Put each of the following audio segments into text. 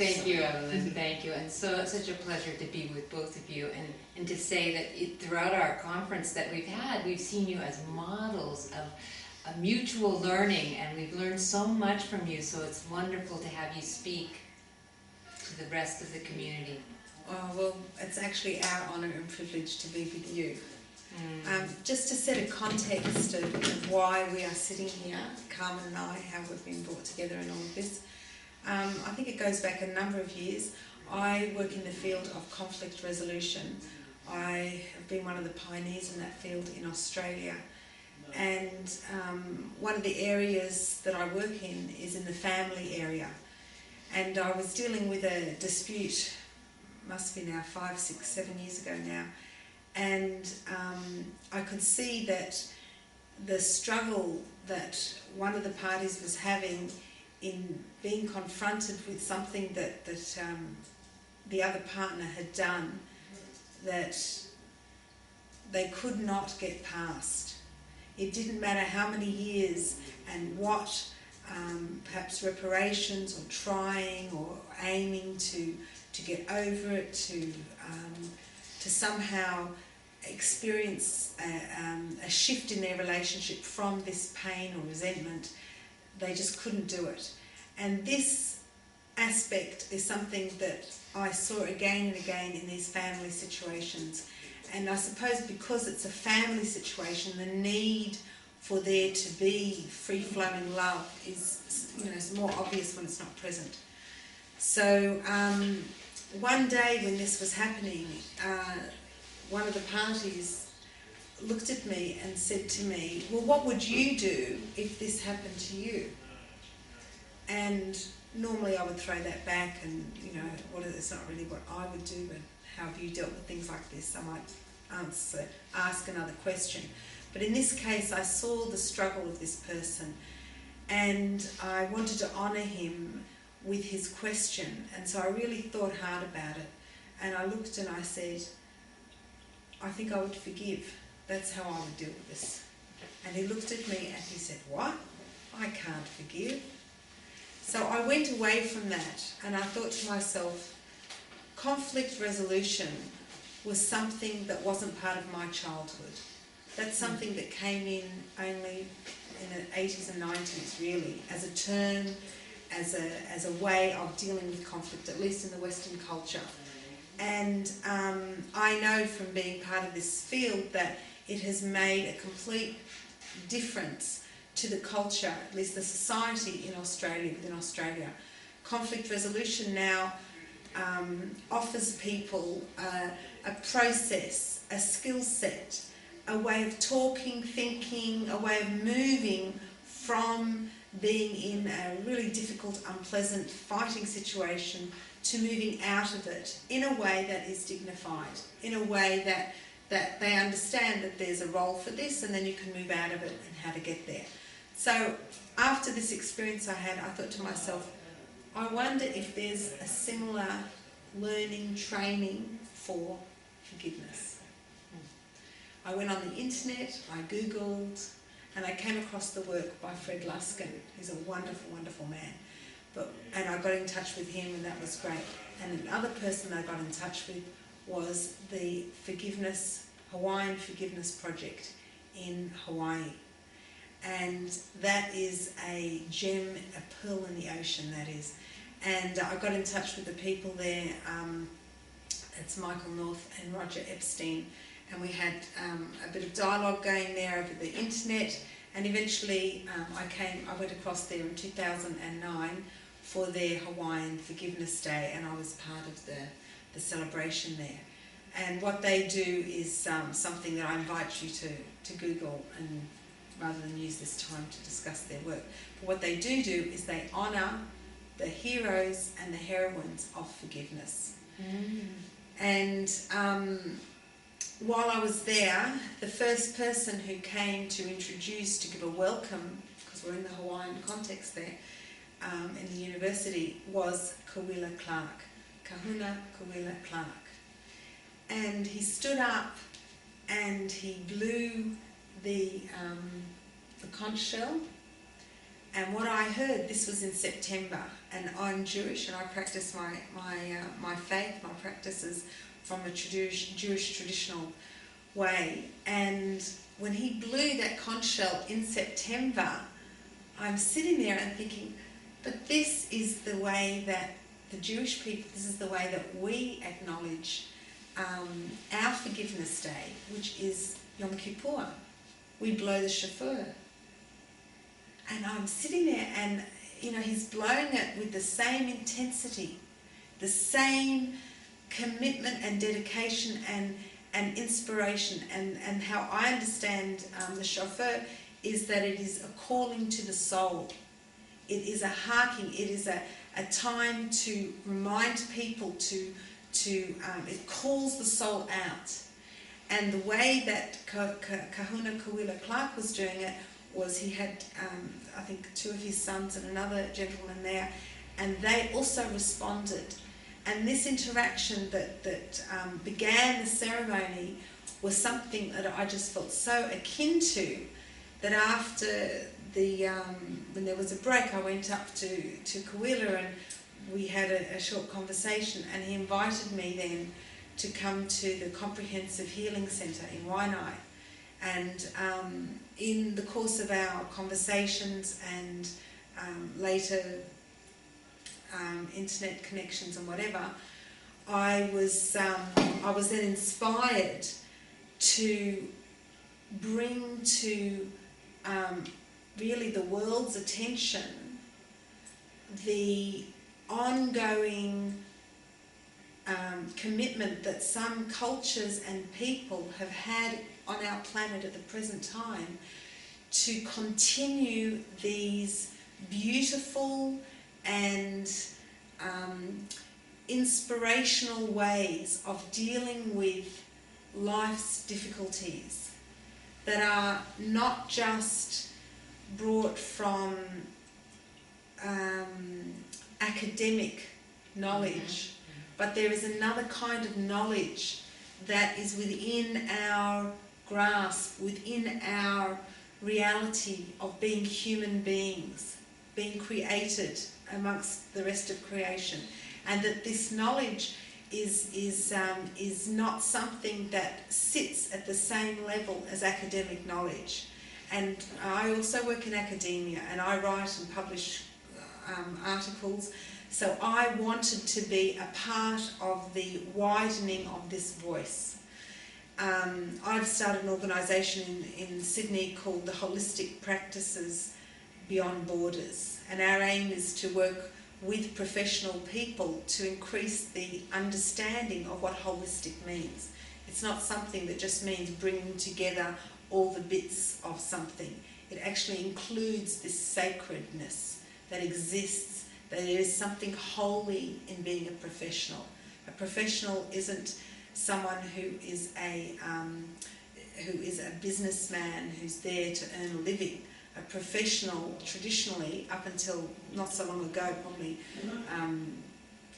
Thank you, Evelyn. Thank you. And so it's such a pleasure to be with both of you, and to say that throughout our conference that we've seen you as models of mutual learning, and we've learned so much from you. So it's wonderful to have you speak to the rest of the community. Oh, well, it's actually our honour and privilege to be with you. Just to set a context of why we are sitting here, Carmen and I, how we've been brought together in all of this. I think it goes back a number of years. I work in the field of conflict resolution. I have been one of the pioneers in that field in Australia. And one of the areas that I work in is in the family area. And I was dealing with a dispute, must be now 5, 6, 7 years ago now. And I could see that the struggle that one of the parties was having in being confronted with something that the other partner had done that they could not get past. It didn't matter how many years and what perhaps reparations or trying or aiming to get over it, to somehow experience a shift in their relationship from this pain or resentment. They just couldn't do it. And this aspect is something that I saw again and again in these family situations. And I suppose because it's a family situation, the need for there to be free-flowing love is more obvious when it's not present. So one day when this was happening, one of the parties looked at me and said to me, well, what would you do if this happened to you? And normally I would throw that back and, it's not really what I would do, but how have you dealt with things like this? I might ask another question. But in this case, I saw the struggle of this person, and I wanted to honour him with his question. And so I really thought hard about it. And I looked and I said, I think I would forgive. That's how I would deal with this. And he looked at me and he said, what? I can't forgive. So I went away from that and I thought to myself, conflict resolution was something that wasn't part of my childhood. That's something that came in only in the 80s and 90s, really, as a term, as a way of dealing with conflict, at least in the Western culture. And I know from being part of this field that it has made a complete difference to the culture, at least the society in Australia, within Australia. Conflict resolution now offers people a process, a skill set, a way of talking, thinking, a way of moving from being in a really difficult, unpleasant, fighting situation to moving out of it in a way that is dignified, in a way that they understand that there's a role for this and then you can move out of it and how to get there. So after this experience I had, I thought to myself, I wonder if there's a similar learning, training for forgiveness. I went on the internet, I Googled, and I came across the work by Fred Luskin, who's a wonderful, wonderful man. And I got in touch with him, and that was great. And another person I got in touch with was the Hawaiian Forgiveness Project in Hawaii. And that is a gem, a pearl in the ocean, that is. And I got in touch with the people there. It's Michael North and Roger Epstein. And we had a bit of dialogue going there over the internet. And eventually I went across there in 2009 for their Hawaiian Forgiveness Day, and I was part of the celebration there. And what they do is something that I invite you to Google, and rather than use this time to discuss their work. But what they do is they honour the heroes and the heroines of forgiveness. And while I was there, the first person who came to introduce, to give a welcome, because we're in the Hawaiian context there, in the university, was Kahuna Kawila Clark. And he stood up and he blew the conch shell, And what I heard, this was in September, and I'm Jewish and I practice my faith, my practices from a Jewish traditional way. And when he blew that conch shell in September, I'm sitting there and thinking, but this is the way that the Jewish people, this is the way that we acknowledge our Forgiveness Day, which is Yom Kippur. We blow the shofar. And I'm sitting there and, he's blowing it with the same intensity, the same commitment and dedication and inspiration. And how I understand the shofar is that it is a calling to the soul. It is a harking. It is a time to remind people it calls the soul out. And the way that Kahuna Kawila Clark was doing it was he had, I think, 2 of his sons and another gentleman there, and they also responded. And this interaction that began the ceremony was something that I just felt so akin to, that after when there was a break, I went up to Kawila and we had a short conversation, and he invited me then to come to the Comprehensive Healing Centre in Waianae. And in the course of our conversations and later internet connections and whatever, I was then inspired to bring to really the world's attention the ongoing commitment that some cultures and people have had on our planet at the present time to continue these beautiful and inspirational ways of dealing with life's difficulties that are not just brought from academic knowledge, but there is another kind of knowledge that is within our grasp, within our reality of being human beings, being created amongst the rest of creation, and that this knowledge is not something that sits at the same level as academic knowledge. And I also work in academia, and I write and publish articles, so I wanted to be a part of the widening of this voice. I've started an organisation in Sydney called the Holistic Practices Beyond Borders, and our aim is to work with professional people to increase the understanding of what holistic means. It's not something that just means bringing together all the bits of something. It actually includes this sacredness that exists, that there is something holy in being a professional. A professional isn't someone who is a businessman who's there to earn a living. A professional, traditionally, up until not so long ago, probably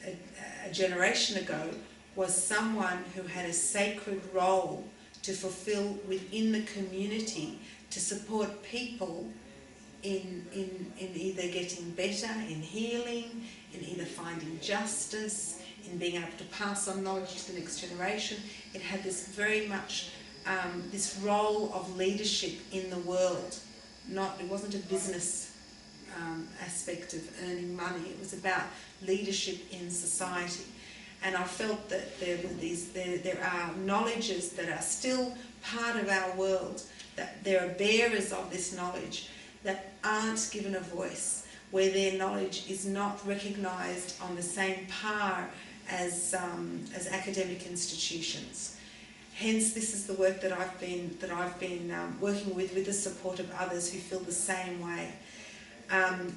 a generation ago, was someone who had a sacred role to fulfill within the community to support people in either getting better, in healing, in either finding justice, in being able to pass on knowledge to the next generation. It had this very much this role of leadership in the world. It wasn't a business aspect of earning money. It was about leadership in society. And I felt that there are knowledges that are still part of our world, that there are bearers of this knowledge that aren't given a voice, where their knowledge is not recognised on the same par as academic institutions. Hence, this is the work that I've been working with the support of others who feel the same way.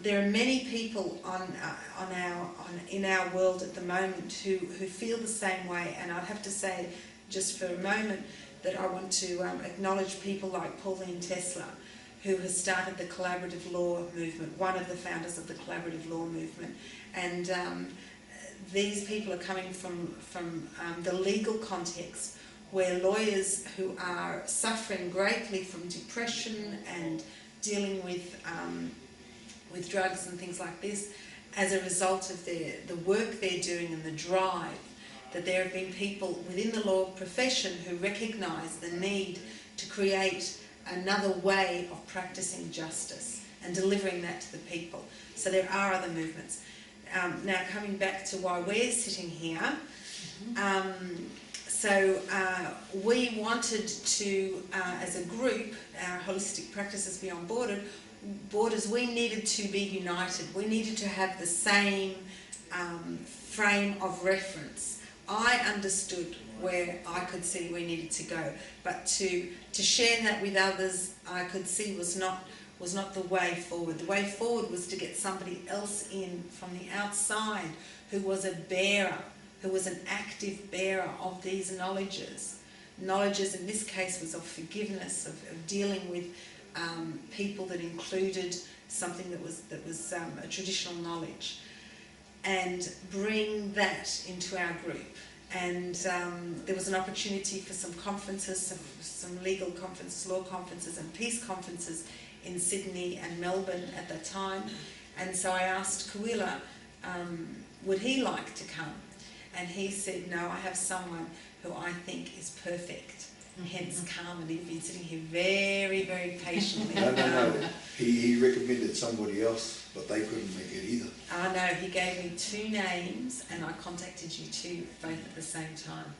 There are many people in our world at the moment who feel the same way, and I'd have to say, just for a moment, that I want to acknowledge people like Pauline Tesler, who has started the collaborative law movement, one of the founders of the collaborative law movement, and these people are coming from the legal context, where lawyers who are suffering greatly from depression and dealing with with drugs and things like this, as a result of the work they're doing and the drive, that there have been people within the law profession who recognise the need to create another way of practicing justice and delivering that to the people. So there are other movements. Now coming back to why we're sitting here, we wanted to, as a group, our Holistic Practices Beyond Borders, we needed to be united. We needed to have the same frame of reference. I understood where I could see we needed to go, but to share that with others, I could see was not the way forward. The way forward was to get somebody else in from the outside who was a bearer, who was an active bearer of these knowledges. Knowledges in this case was of forgiveness, of dealing with people that included something that was a traditional knowledge, and bring that into our group. And there was an opportunity for some conferences, some legal conferences, law conferences and peace conferences in Sydney and Melbourne at that time. And so I asked Kuila, would he like to come? And he said, no, I have someone who I think is perfect. Hence Carmen, he'd been sitting here very, very patiently. No. He recommended somebody else, but they couldn't make it either. No, he gave me 2 names and I contacted you 2 both at the same time.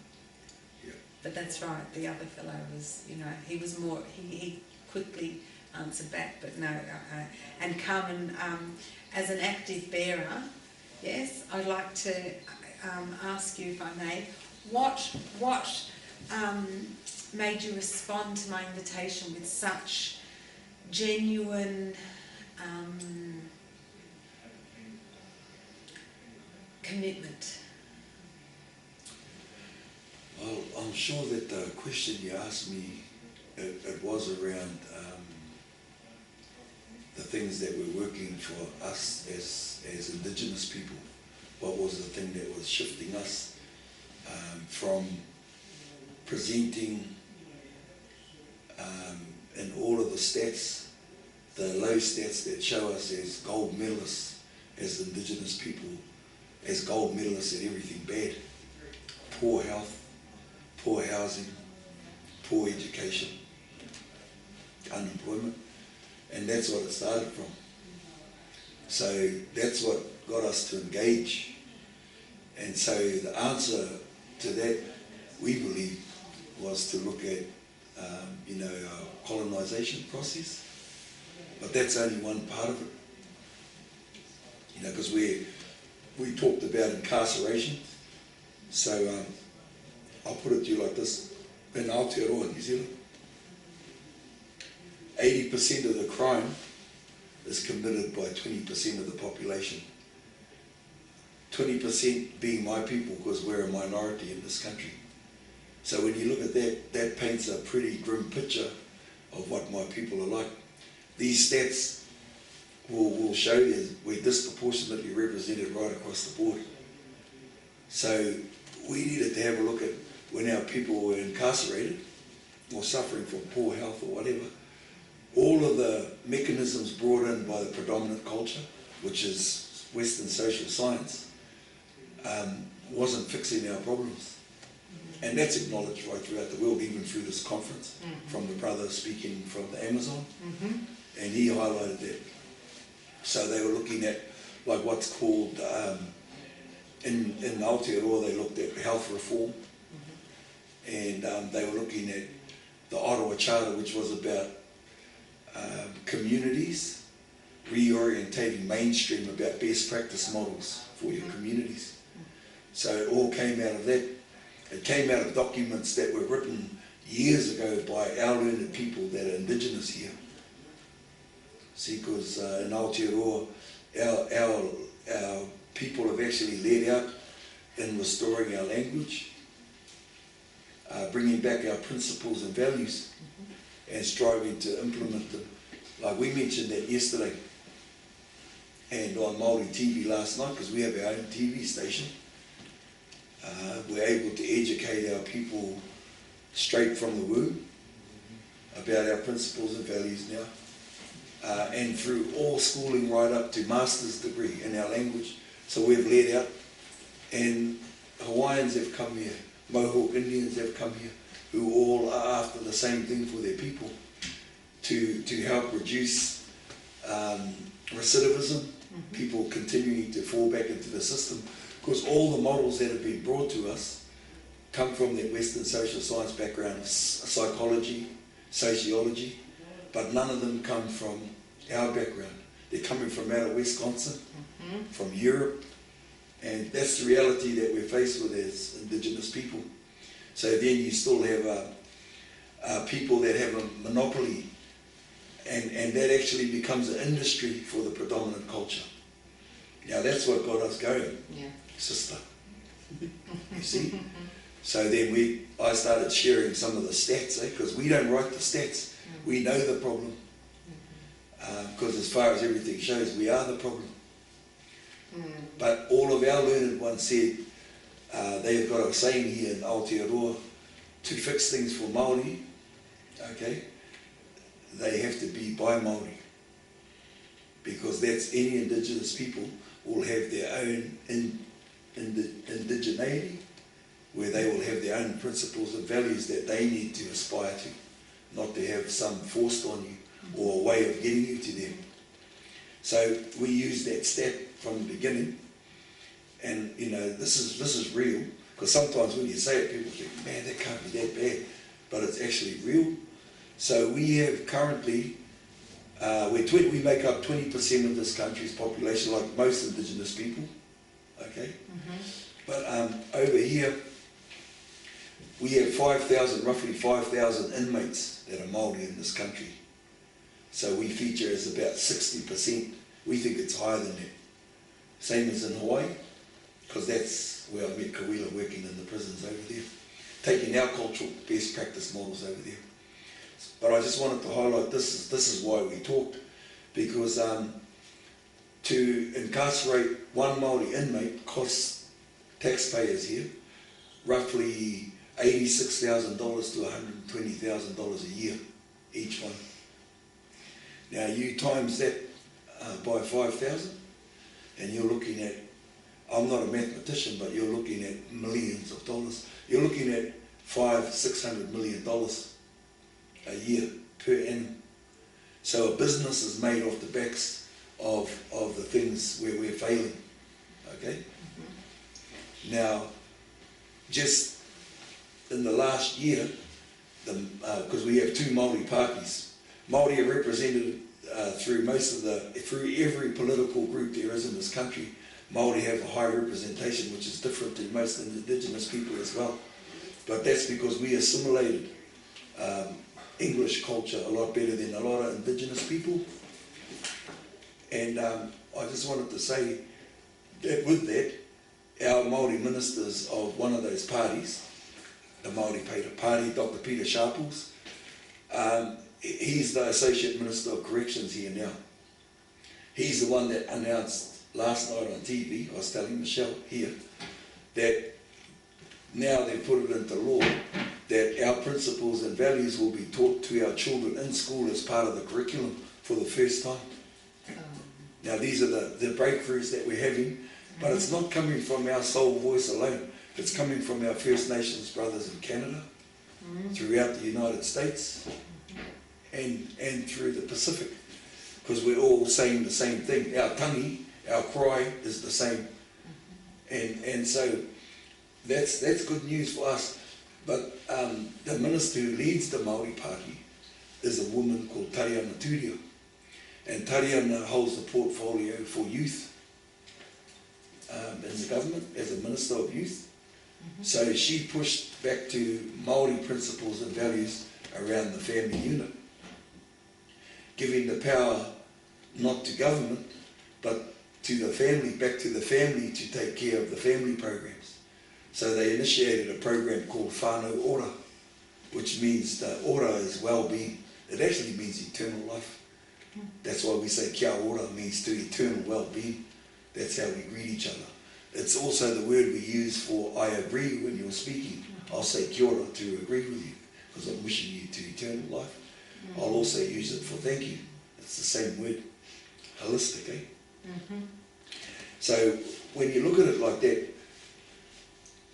Yeah. But that's right, the other fellow was, he was more, he quickly answered back, but no. And Carmen, as an active bearer, yes, I'd like to ask you, if I may, what made you respond to my invitation with such genuine commitment? Well, I'm sure that the question you asked me, it was around the things that were working for us as Indigenous people. What was the thing that was shifting us from presenting in all of the stats, the low stats that show us as gold medalists, as Indigenous people, as gold medalists at everything bad. Poor health, poor housing, poor education, unemployment, and that's what it started from. So that's what got us to engage. And so the answer to that, we believe, was to look at our colonisation process, but that's only one part of it. Because we talked about incarceration. So I'll put it to you like this: in Aotearoa, New Zealand, 80% of the crime is committed by 20% of the population. 20% being my people, because we're a minority in this country. So when you look at that, that paints a pretty grim picture of what my people are like. These stats will show you we're disproportionately represented right across the board. So we needed to have a look at when our people were incarcerated or suffering from poor health or whatever, all of the mechanisms brought in by the predominant culture, which is Western social science, wasn't fixing our problems. And that's acknowledged right throughout the world, even through this conference, from the brother speaking from the Amazon, and he highlighted that. So they were looking at like what's called, in Aotearoa they looked at health reform, and they were looking at the Ottawa Charter, which was about communities reorientating mainstream about best practice models for your communities. So it all came out of that. It came out of documents that were written years ago by our learned people that are Indigenous here. See, because in Aotearoa, our people have actually led out in restoring our language, bringing back our principles and values, and striving to implement them. Like we mentioned that yesterday, and on Maori TV last night, because we have our own TV station. We're able to educate our people straight from the womb about our principles and values now. and through all schooling right up to master's degree in our language. So we've led out, and Hawaiians have come here, Mohawk Indians have come here, who all are after the same thing for their people, to help reduce recidivism, people continuing to fall back into the system, because all the models that have been brought to us come from that Western social science background of psychology, sociology, but none of them come from our background. They're coming from out of Wisconsin, from Europe, and that's the reality that we're faced with as Indigenous people. So then you still have people that have a monopoly, and that actually becomes an industry for the predominant culture. Now that's what got us going, sister. You see? So then I started sharing some of the stats, because we don't write the stats. We know the problem. Because as far as everything shows, we are the problem. But all of our learned ones said, they've got a saying here in Aotearoa, to fix things for Maori, okay, they have to be by Maori. Because that's any Indigenous people will have their own indigeneity, where they will have their own principles and values that they need to aspire to, not to have some forced on you or a way of getting you to them. So we use that stat from the beginning, and this is real, because sometimes when you say it, people think, man, that can't be that bad, but it's actually real. So we have currently, we make up 20% of this country's population, like most Indigenous people, okay? But over here, we have roughly 5,000 inmates that are Maori in this country. So we feature as about 60%. We think it's higher than that. Same as in Hawaii, because that's where I met Kawila working in the prisons over there, taking our cultural best practice models over there. But I just wanted to highlight this is why we talked, because to incarcerate one Maori inmate costs taxpayers here roughly $86,000 to $120,000 a year, each one. Now you times that by 5,000, and you're looking at, I'm not a mathematician, but you're looking at millions of dollars. You're looking at $500–600 million a year per annum. So a business is made off the backs of the things where we're failing, okay? Now, just in the last year, because we have two Maori parties, Maori are represented through every political group there is in this country. Maori have a high representation, which is different to most Indigenous people as well. But that's because we assimilated English culture a lot better than a lot of Indigenous people. And I just wanted to say that with that, our Maori ministers of one of those parties, the Maori Party, Dr. Peter Sharples, he's the Associate Minister of Corrections here now. He's the one that announced last night on TV, I was telling Michelle here, that now they've put it into law that our principles and values will be taught to our children in school as part of the curriculum for the first time. Now these are the breakthroughs that we're having, but it's not coming from our sole voice alone. It's coming from our First Nations brothers in Canada, throughout the United States, and through the Pacific, because we're all saying the same thing. Our tangi, our cry is the same, and so that's good news for us. But the minister who leads the Maori Party is a woman called Tariana Turia, and Tariana holds the portfolio for youth in the government as a Minister of Youth. So she pushed back to Maori principles and values around the family unit, giving the power not to government, but to the family, back to the family to take care of the family programs. So they initiated a program called whānau ora, which means the ora is well-being. It actually means eternal life. That's why we say kia ora means to eternal well-being. That's how we greet each other. It's also the word we use for I agree when you're speaking. I'll say kia ora to agree with you, because I'm wishing you to eternal life. I'll also use it for thank you. It's the same word, holistic, eh? Mm-hmm. So when you look at it like that,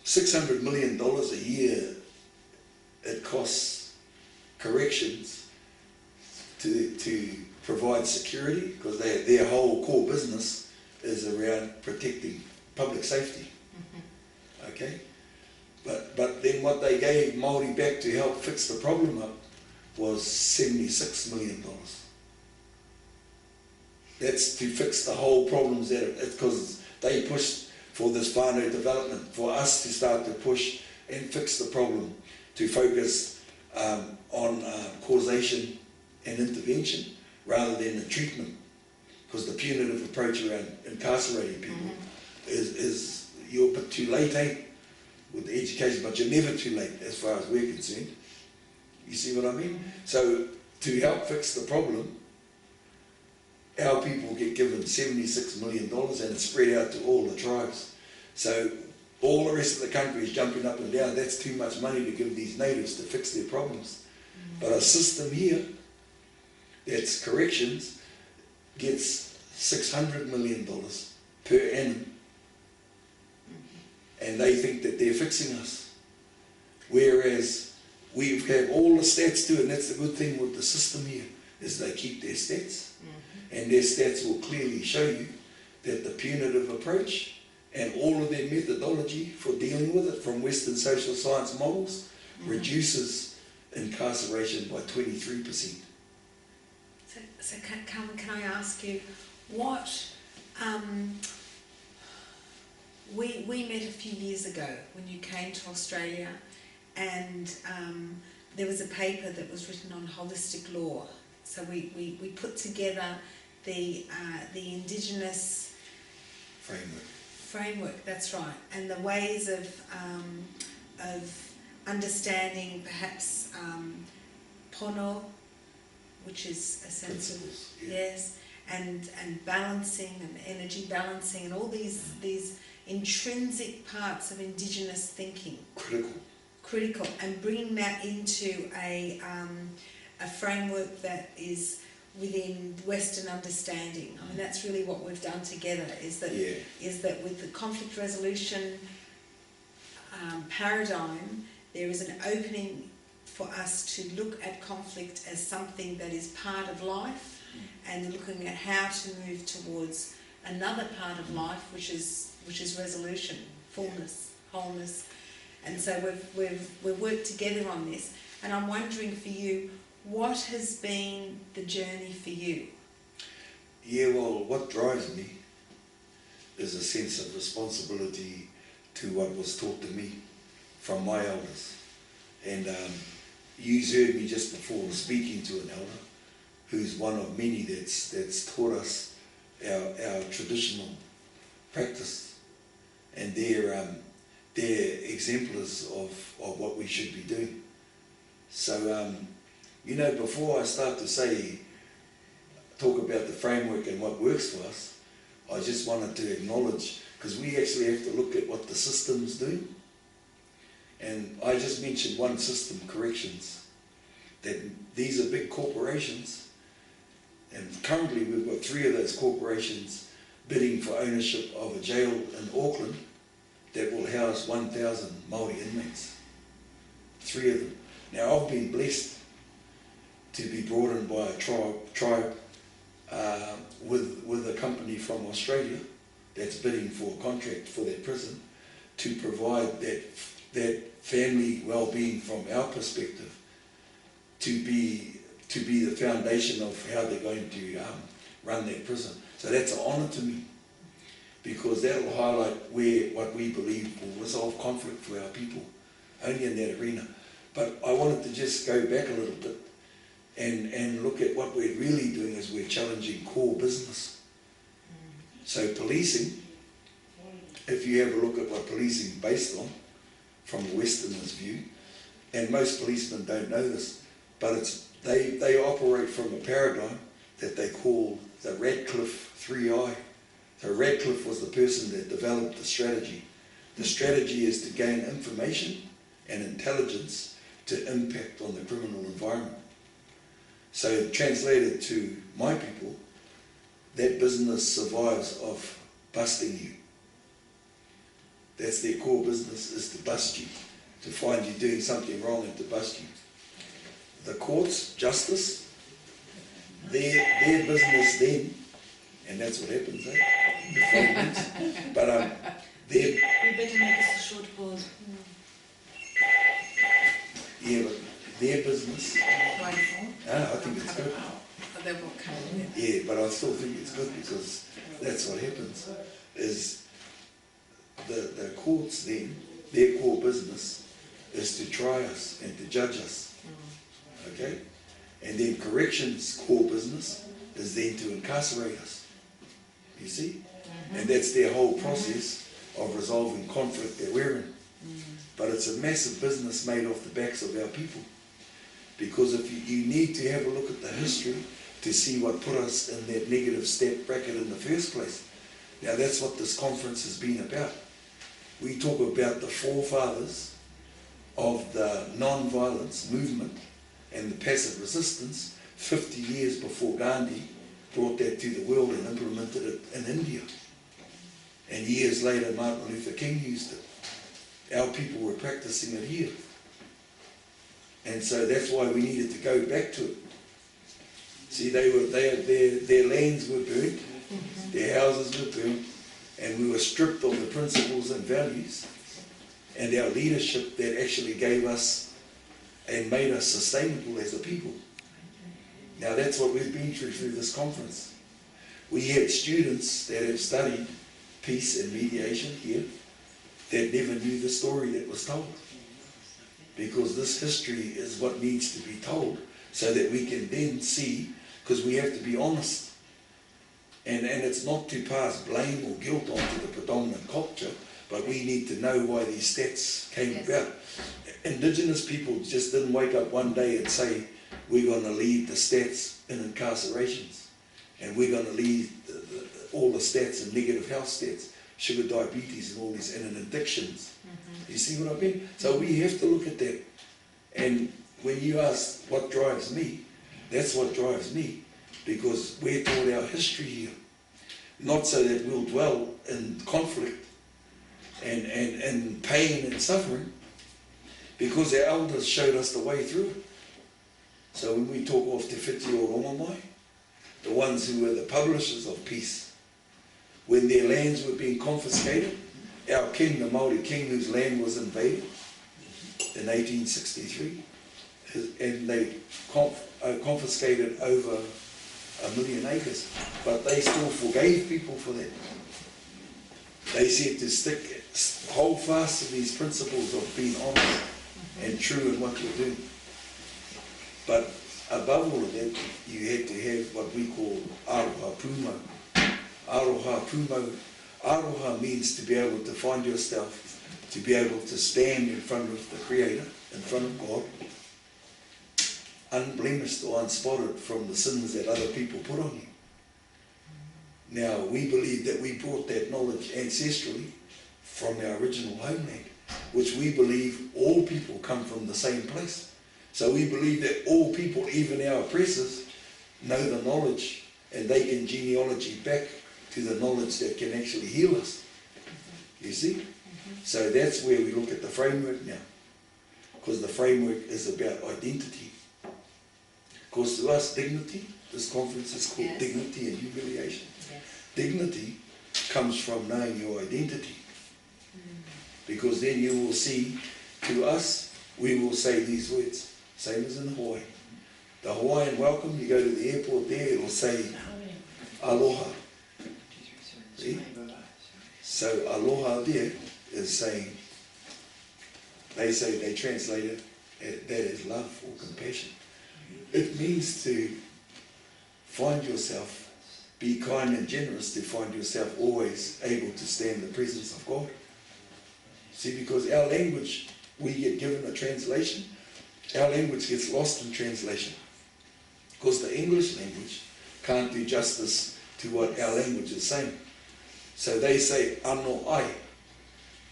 $600 million a year it costs corrections to provide security, because their whole core business is around protecting public safety. Mm-hmm. Okay? But then what they gave Maori back to help fix the problem up was $76 million. That's to fix the whole problems that it's because they pushed for this whānau development, for us to start to push and fix the problem, to focus on causation and intervention rather than the treatment. Because the punitive approach around incarcerating people is you're a bit too late, eh? With the education, but you're never too late as far as we're concerned. You see what I mean? So to help fix the problem, our people get given $76 million and it's spread out to all the tribes. So all the rest of the country is jumping up and down. That's too much money to give these natives to fix their problems. But a system here that's corrections gets $600 million per annum, and they think that they're fixing us. Whereas we have all the stats too, and that's the good thing with the system here, is they keep their stats. And their stats will clearly show you that the punitive approach and all of their methodology for dealing with it from Western social science models reduces incarceration by 23%. So Carmen, can I ask you, what, we met a few years ago when you came to Australia, and there was a paper that was written on holistic law. So we put together the Indigenous framework, that's right, and the ways of understanding perhaps pono, which is a sense of, yes, and balancing and energy balancing and all these intrinsic parts of Indigenous thinking. Critical, and bringing that into a framework that is within Western understanding. I mean, that's really what we've done together, is that with the conflict resolution paradigm, there is an opening for us to look at conflict as something that is part of life, and looking at how to move towards another part of life, which is resolution, fullness, wholeness. And so we've worked together on this, and I'm wondering for you, what has been the journey for you? Yeah, well, what drives me is a sense of responsibility to what was taught to me from my elders. And you heard me just before speaking to an elder who's one of many that's taught us our traditional practice, and they're exemplars of what we should be doing. So, you know, before I start to talk about the framework and what works for us, I just wanted to acknowledge, because we actually have to look at what the system's doing. And I just mentioned one system, corrections, that these are big corporations, and currently we've got 3 of those corporations bidding for ownership of a jail in Auckland that will house 1,000 Maori inmates. 3 of them. Now, I've been blessed to be brought in by a tribe with a company from Australia that's bidding for a contract for that prison to provide that family well-being from our perspective, to be the foundation of how they're going to run that prison. So that's an honour to me, because that will highlight what we believe will resolve conflict for our people, only in that arena. But I wanted to just go back a little bit and look at what we're really doing is we're challenging core business. So policing, if you have a look at what policing is based on, from a Westerner's view, and most policemen don't know this, but they operate from a paradigm that they call the Radcliffe 3I. So Radcliffe was the person that developed the strategy. The strategy is to gain information and intelligence to impact on the criminal environment. So translated to my people, that business survives of busting you. That's their core business, is to bust you, to find you doing something wrong and to bust you. The courts, justice, their business then, and that's what happens, eh? But their... We better make this a short pause. Yeah, but their business... I think it's good. Yeah, but I still think it's good because that's what happens, is the courts then, their core business is to try us and to judge us. Okay? And then corrections core business is then to incarcerate us. You see? And that's their whole process of resolving conflict that we're in. But it's a massive business made off the backs of our people. Because if you need to have a look at the history to see what put us in that negative stat bracket in the first place. Now that's what this conference has been about. We talk about the forefathers of the non-violence movement and the passive resistance 50 years before Gandhi brought that to the world and implemented it in India. And years later Martin Luther King used it. Our people were practicing it here. And so that's why we needed to go back to it. See, their lands were burnt, their houses were burnt, and we were stripped of the principles and values and our leadership that actually gave us and made us sustainable as a people. Now that's what we've been through this conference. We had students that have studied peace and mediation here that never knew the story that was told. Because this history is what needs to be told so that we can then see, because we have to be honest. And it's not to pass blame or guilt onto the predominant culture, but we need to know why these stats came about. Indigenous people just didn't wake up one day and say, we're going to leave the stats in incarcerations, and we're going to leave all the stats in negative health stats, sugar, diabetes, and all these, and in addictions. You see what I mean? So we have to look at that. And when you ask what drives me, that's what drives me. Because we're taught our history here. Not so that we'll dwell in conflict and pain and suffering. Because our elders showed us the way through it. So when we talk of Te Whiti o Rongomai, the ones who were the publishers of peace, when their lands were being confiscated, our king, the Maori king whose land was invaded in 1863, and they confiscated over 1 million acres, but they still forgave people for that. They said to hold fast to these principles of being honest and true in what you're doing. But above all of that, you had to have what we call aroha pumo. Aroha pumo. Aroha means to be able to find yourself, to be able to stand in front of the Creator, in front of God, unblemished or unspotted from the sins that other people put on you. Now, we believe that we brought that knowledge ancestrally from our original homeland, which we believe all people come from the same place. So we believe that all people, even our oppressors, know the knowledge and they can genealogy back to the knowledge that can actually heal us. You see? So that's where we look at the framework now. Because the framework is about identity. Because to us, dignity, this conference is called Dignity and Humiliation. Dignity comes from knowing your identity. Because then you will see, to us, we will say these words, same as in Hawaii. The Hawaiian welcome, you go to the airport there, it will say, aloha. See? So aloha there is saying, they translate it, that is love or compassion. It means to find yourself, be kind and generous, to find yourself always able to stand in the presence of God. See, because our language, we get given a translation, our language gets lost in translation. Because the English language can't do justice to what our language is saying. So they say ano ai.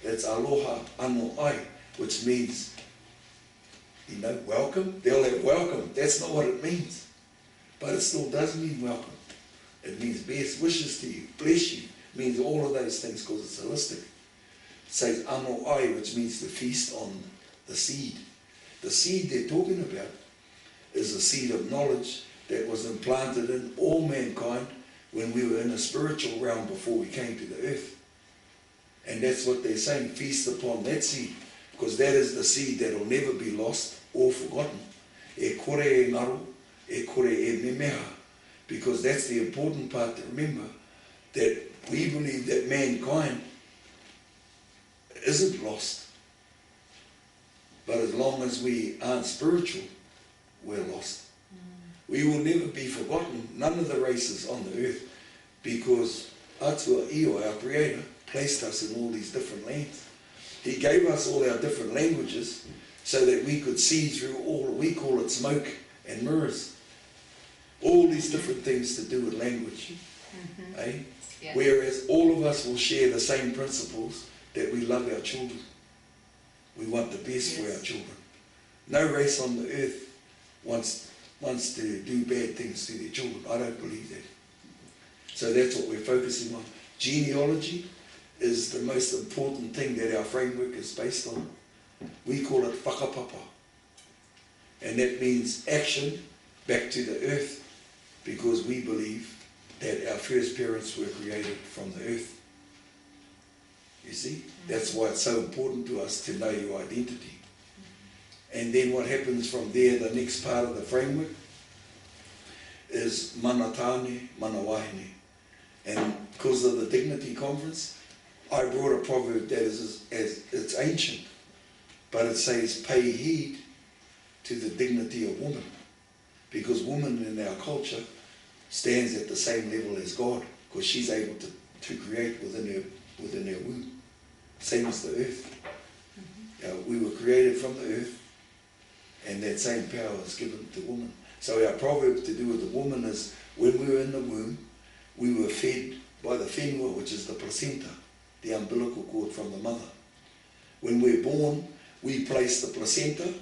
That's aloha ano ai, which means, welcome. They'll have welcome. That's not what it means. but it still does mean welcome. It means best wishes to you, bless you. It means all of those things because it's holistic. It says ano ai, which means to feast on the seed. The seed they're talking about is a seed of knowledge that was implanted in all mankind when we were in a spiritual realm before we came to the earth. And that's what they're saying, feast upon that seed, because that is the seed that will never be lost or forgotten. E kore e ngaru, e kore e memeha, because that's the important part to remember, that we believe that mankind isn't lost. But as long as we aren't spiritual, we're lost. We will never be forgotten, none of the races on the earth, because Atua Io, our Creator, placed us in all these different lands. He gave us all our different languages so that we could see through all, we call it smoke and mirrors. All these different things to do with language. Eh? Yeah. Whereas all of us will share the same principles, that we love our children. We want the best for our children. No race on the earth wants to do bad things to their children. I don't believe that. So that's what we're focusing on. Genealogy is the most important thing that our framework is based on. We call it whakapapa. And that means action back to the earth, because we believe that our first parents were created from the earth. You see? That's why it's so important to us to know your identity. And then what happens from there, the next part of the framework, is manatane, manawahine. And because of the Dignity Conference, I brought a proverb that is it's ancient, but it says, pay heed to the dignity of woman. Because woman in our culture stands at the same level as God, because she's able to create within her womb. Same as the earth. We were created from the earth, and that same power is given to woman. So our proverb to do with the woman is, when we were in the womb, we were fed by the whenua, which is the placenta, the umbilical cord from the mother. When we're born, we place the placenta,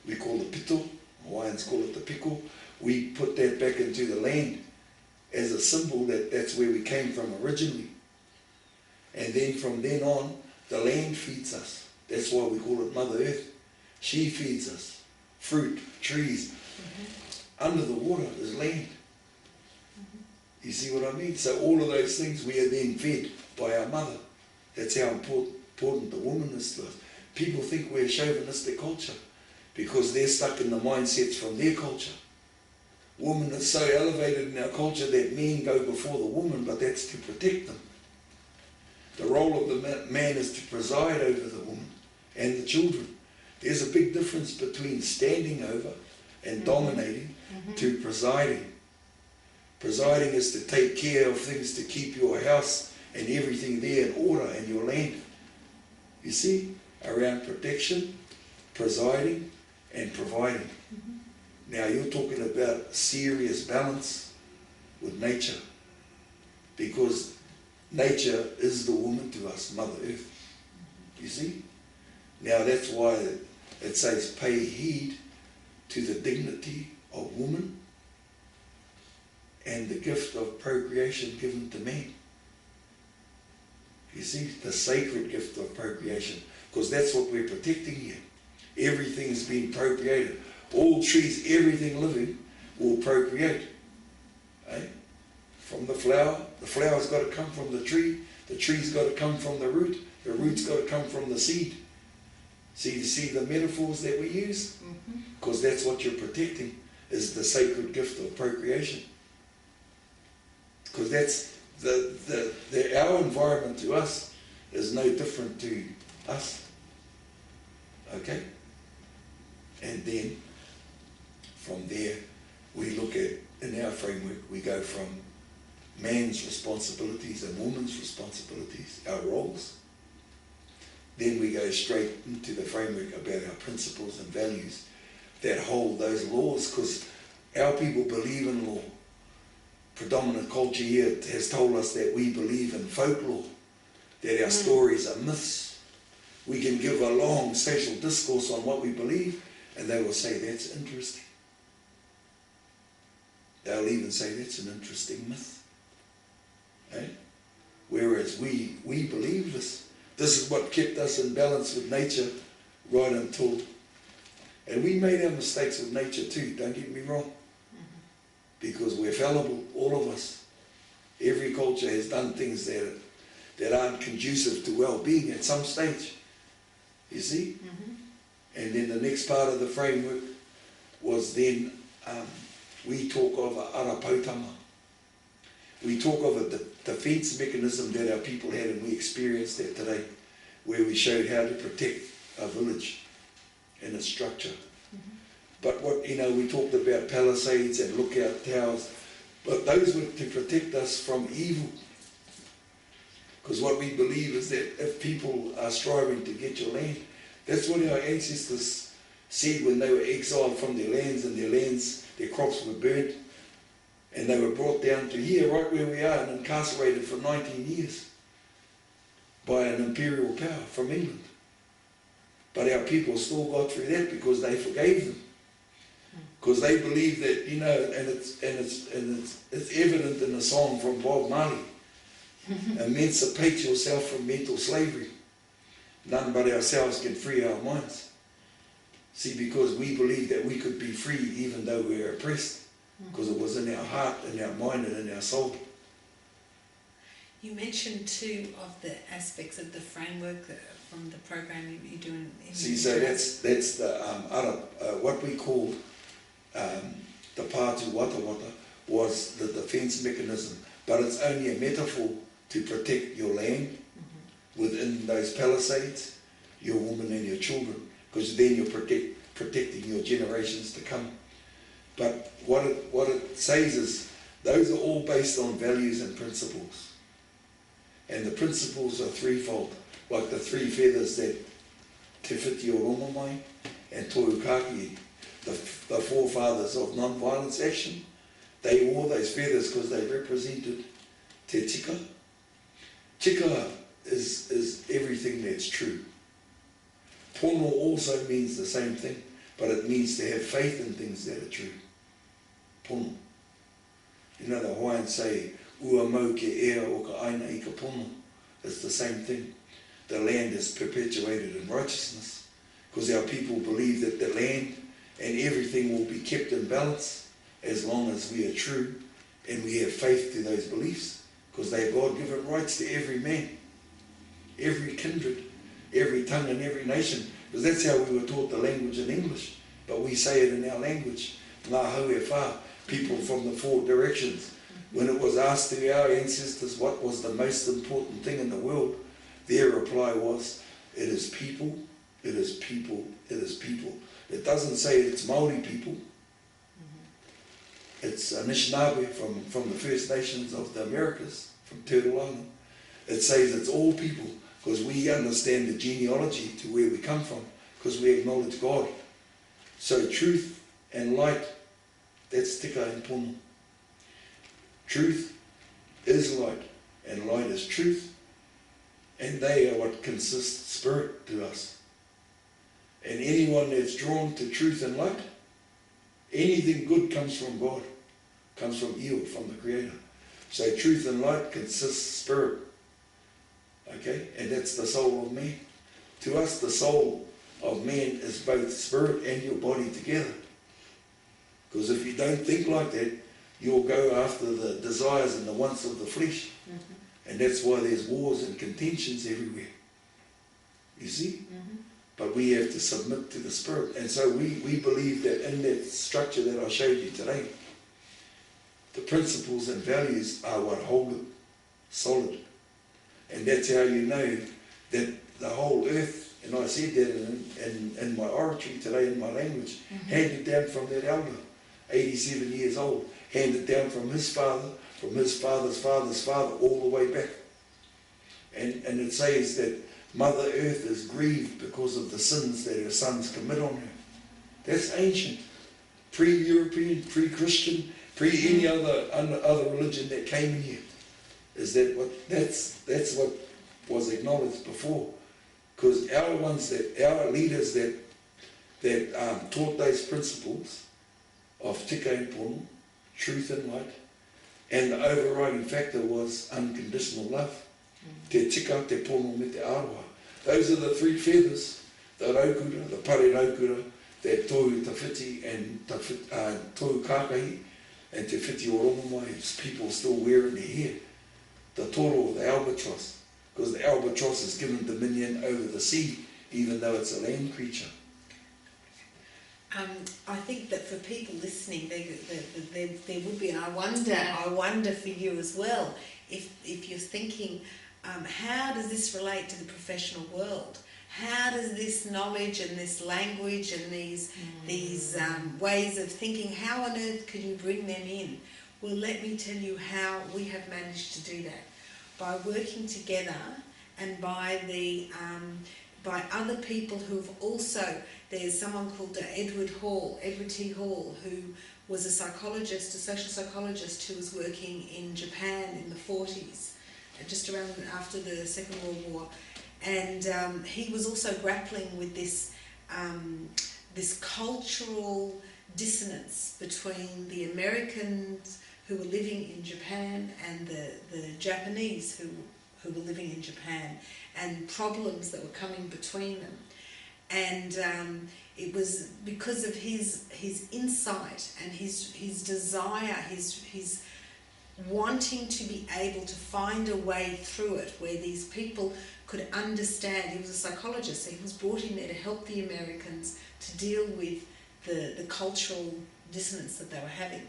we call the pito, Hawaiians call it the piko, we put that back into the land as a symbol that that's where we came from originally. And then from then on, the land feeds us. That's why we call it Mother Earth. She feeds us. Fruit, trees. Under the water is land. You see what I mean? So all of those things we are then fed by our mother. That's how important the woman is to us. People think we're a chauvinistic culture because they're stuck in the mindsets from their culture. Woman is so elevated in our culture that men go before the woman, but that's to protect them. The role of the man is to preside over the woman and the children. There's a big difference between standing over and dominating to presiding. Presiding is to take care of things, to keep your house and everything there in order, and your land. You see, around protection, presiding, and providing. Now you're talking about serious balance with nature, because nature is the woman to us, Mother Earth. You see? Now that's why it says, pay heed to the dignity of woman and the gift of procreation given to man. You see, the sacred gift of procreation, because that's what we're protecting here. Everything's being procreated. All trees, everything living will procreate. Eh? From the flower's got to come from the tree's got to come from the root's got to come from the seed. See, you see the metaphors that we use? Because that's what you're protecting, is the sacred gift of procreation. Because that's our environment to us is no different to us. Okay? And then from there we look at, in our framework, we go from man's responsibilities and woman's responsibilities, our roles. Then we go straight into the framework about our principles and values that hold those laws, because our people believe in law. Predominant culture here has told us that we believe in folklore, that our stories are myths. We can give a long social discourse on what we believe, and they will say, that's interesting. they'll even say that's an interesting myth. Eh? Whereas we believe this. This is what kept us in balance with nature right until, and we made our mistakes with nature too, don't get me wrong, because we're fallible, all of us. Every culture has done things that aren't conducive to well-being at some stage, you see? And then the next part of the framework was then, we talk of a arapautama. We talk of a defence mechanism that our people had, and we experienced that today, where we showed how to protect a village and its structure. But what, we talked about palisades and lookout towers, but those were to protect us from evil. Because what we believe is that if people are striving to get your land, that's what our ancestors said when they were exiled from their lands, and their crops were burnt, and they were brought down to here, right where we are, and incarcerated for 19 years by an imperial power from England. But our people still got through that because they forgave them. Because they believe that, and it's evident in a song from Bob Marley, emancipate yourself from mental slavery. None but ourselves can free our minds. See, because we believe that we could be free even though we were oppressed, because it was in our heart, in our mind, and in our soul. You mentioned two of the aspects of the framework from the program you're doing. See, so that's the what we called the pātu wata wata was the defence mechanism, but it's only a metaphor to protect your land within those palisades, your women and your children, because then you're protecting your generations to come. But what it says is those are all based on values and principles. And the principles are threefold, like the three feathers that Te Whiti o Rongomai and Toyukaki, the forefathers of non-violence action. They wore those feathers because they represented te tika. Tika is everything that's true. Pono also means the same thing, but it means to have faith in things that are true. Pono. The Hawaiians say, ua mau ke ea o ka aina I ka pono. It's the same thing. The land is perpetuated in righteousness because our people believe that the land and everything will be kept in balance as long as we are true and we have faith to those beliefs, because they are God-given rights to every man, every kindred, every tongue and every nation, because that's how we were taught the language in English, but we say it in our language, ngā hau e whā, people from the four directions. When it was asked to our ancestors what was the most important thing in the world, their reply was, it is people, it is people, it is people. It doesn't say it's Maori people. It's Anishinaabe from the First Nations of the Americas, from Turtle Island. It says it's all people, because we understand the genealogy to where we come from, because we acknowledge God. So truth and light, that's tika and pono. Truth is light, and light is truth, and they are what consists spirit to us. And anyone that's drawn to truth and light, anything good comes from God, comes from you, from the Creator. So truth and light consists spirit. Okay? And that's the soul of man. To us, the soul of man is both spirit and your body together. Because if you don't think like that, you'll go after the desires and the wants of the flesh. And that's why there's wars and contentions everywhere. You see? But we have to submit to the Spirit. And so we believe that in that structure that I showed you today, the principles and values are what hold it solid. And that's how you know that the whole earth, and I said that in my oratory today in my language, handed down from that elder, 87 years old, handed down from his father, from his father's father's father, all the way back. And it says that Mother Earth is grieved because of the sins that her sons commit on her. That's ancient, pre-European, pre-Christian, pre-any other religion that came in here. Is that what? That's what was acknowledged before, because our leaders that taught those principles of tika and pono, truth and light. And the overriding factor was unconditional love. Te tika, te pono me te aroha. Those are the three feathers, the raukura, the pare raukura, that tohu tawhiti and tohu kākahi, and te whiti o rongo mai, people still wearing their hair. The toro, the albatross, because the albatross is given dominion over the sea, even though it's a land creature. I think that for people listening, there would be, and I wonder for you as well, if you're thinking, how does this relate to the professional world? How does this knowledge and this language and these ways of thinking, how on earth can you bring them in? Well, let me tell you how we have managed to do that. By working together and by other people who've also, there's someone called Edward T. Hall, who was a psychologist, a social psychologist who was working in Japan in the 40s, just around after the Second World War. And he was also grappling with this cultural dissonance between the Americans who were living in Japan and the Japanese who were living in Japan, and problems that were coming between them. And it was because of his insight and his desire, his wanting to be able to find a way through it where these people could understand. He was a psychologist, so he was brought in there to help the Americans to deal with the cultural dissonance that they were having.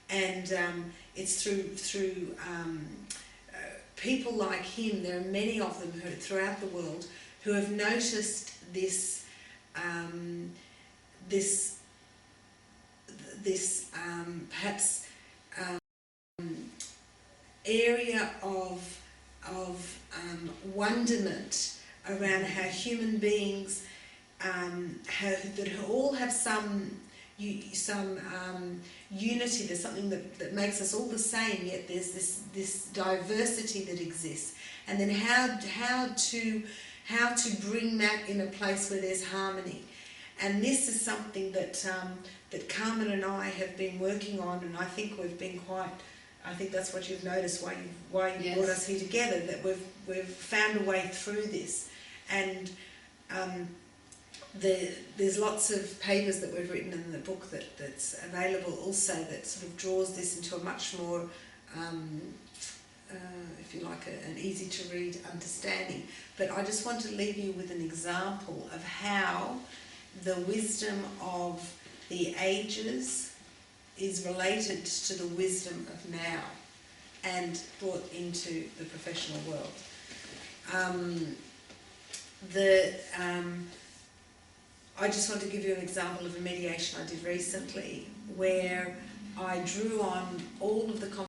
And it's through people like him, there are many of them who throughout the world who have noticed this perhaps area of wonderment around how human beings all have some unity. There's something that makes us all the same, yet there's this diversity that exists. And then how to bring that in a place where there's harmony. And this is something that Carmen and I have been working on, and I think we've been I think that's what you've noticed why you Yes. brought us here together, that we've found a way through this. And there's lots of papers that we've written in the book that's available also, that sort of draws this into a much more, if you like, an easy to read understanding. But I just want to leave you with an example of how the wisdom of the ages is related to the wisdom of now and brought into the professional world. I just want to give you an example of a mediation I did recently where I drew on all of the